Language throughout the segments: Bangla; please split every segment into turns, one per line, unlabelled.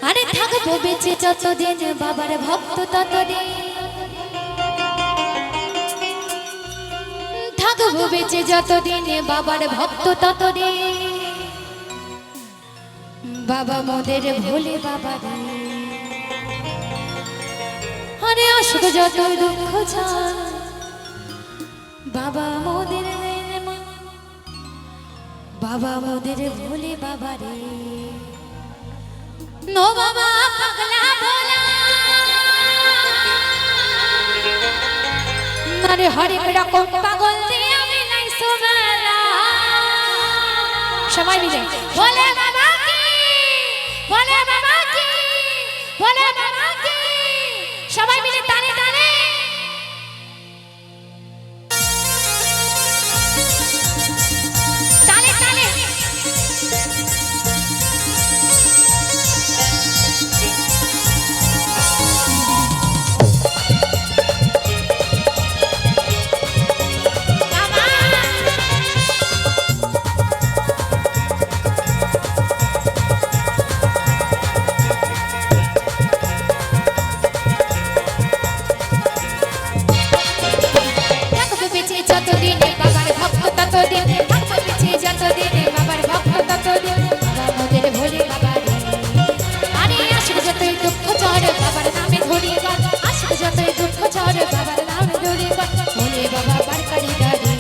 আরে থাকবো বেঁচে যতদিন বাবার ভক্ত ততদিন, থাকবো বেঁচে যতদিন বাবার ভক্ত ততদিন। বাবা মোদের ভোলে বাবা রে, আরে আসুক যত দুঃখ যায় বাবা মোদের মা, বাবা মোদের ভোলে বাবা রে। নো বাবা পাগলা ভোলা, আরে হরেক রকম পাগল দিয়ে আমি নাই সোমেলা। সবাই মিলে বলে বাবা কি, বলে বাবা কি, বলে বাবা কি, সবাই মিলে টানে টানে টানে টানে। যতদিন বাবার ভক্ত ততদিন, থাকবো বেঁচে যতদিন বাবার ভক্ত ততদিন। বাবা মোদের ভোলে বাবা রে, আরে আসুক যতই দুঃখ ঝড় বাবার নামে ধরি গান, আসুক যতই দুঃখ ঝড় বাবার নামে ধরি গান। ভোলে বাবা বারকারি গাড়ি,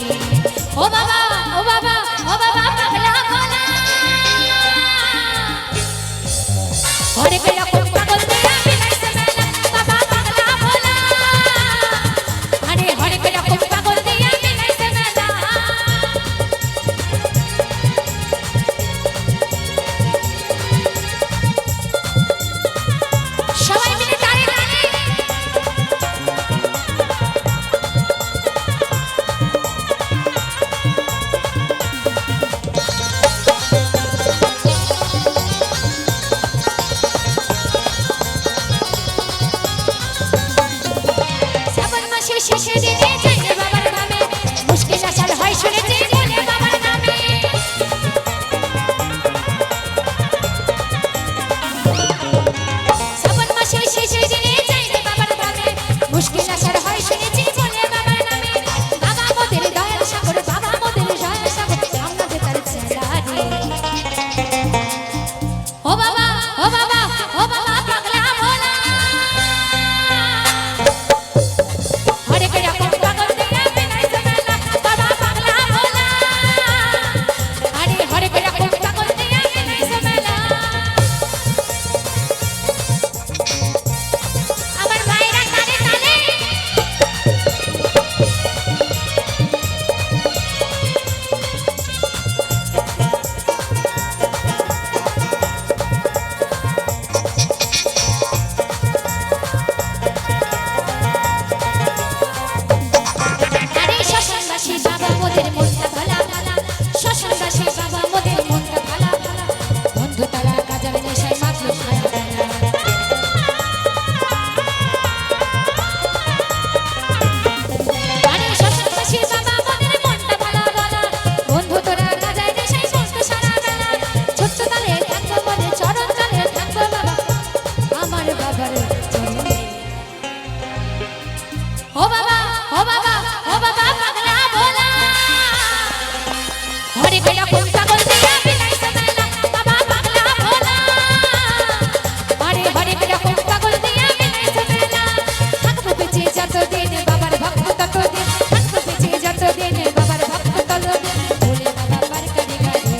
ও বাবা ও বাবা ও বাবা পাগলা ভোলা, হরেক রকম পাগল দিয়ে আমি নাই সোমেলা। বাবা পাগলা ভোলা, আরে হরেক রকম পাগল দিয়ে আমি নাই সোমেলা। সবাই মিলে টানে টানে শ্রাবণ মাসের শেষে দিনে যাই রে বাবার নামে, মুশকিল আসার হয় শুনেছি বলে বাবার নামে। শ্রাবণ মাসের শেষে দিনে যাই রে বাবার নামে, মুশকিল আসার হয় শুনেছি বলে বাবার নামে। বাবা মোদের দয়ার সাগর, বাবা মোদের দয়ার সাগর, আমরা যে তার চেলা রে। ও বাবা ও বাবা ও বাবা পাগলা ভোলা, হরেক রকম পাগল দিয়ে আমি নাই সোমেলা। বাবা পাগলা ভোলা, আরে হরেক রকম পাগল দিয়ে আমি নাই সোমেলা। আমার মায়েরা টানে টানে আরে শ্মশানবাসী বাবা মোদের মনটা ভালা ভালা, শ্মশানবাসী বাবা মোদের মনটা ভালা ভালা। বন্ধু তারা কাজার নেশায় মাতলো সারা বেলা, আরে শ্মশানবাসী বাবা মোদের মনটা ভালা ভালা। বন্ধু তোরা কাজার নেশায় মাতলো সারা বেলা। ছোট্ট তালে থাকবো মনে, চরণ তালে থাকবো বাবা আমার বাবার চরণে। ও বাবা ও বাবা ও বাবা পাগলা ভোলা, হরেক রকম পাগল দিয়ে আমি নাই সোমেলা। বাবা পাগলা ভোলা, আরে হরেক রকম পাগল দিয়ে আমি নাই সোমেলা। থাকবো বেঁচে যতদিন বাবার ভক্ত ততদিন, থাকবো বেঁচে যতদিন বাবার ভক্ত ততদিন। ভোলে বাবা বারকারি গাড়ি,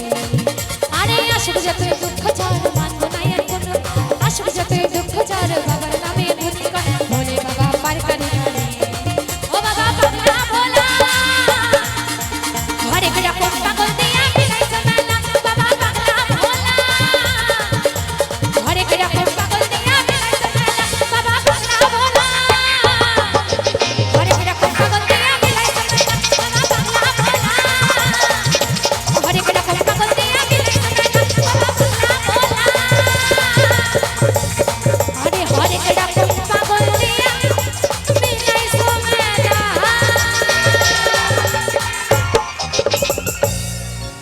আরে আসুক যতই দুঃখ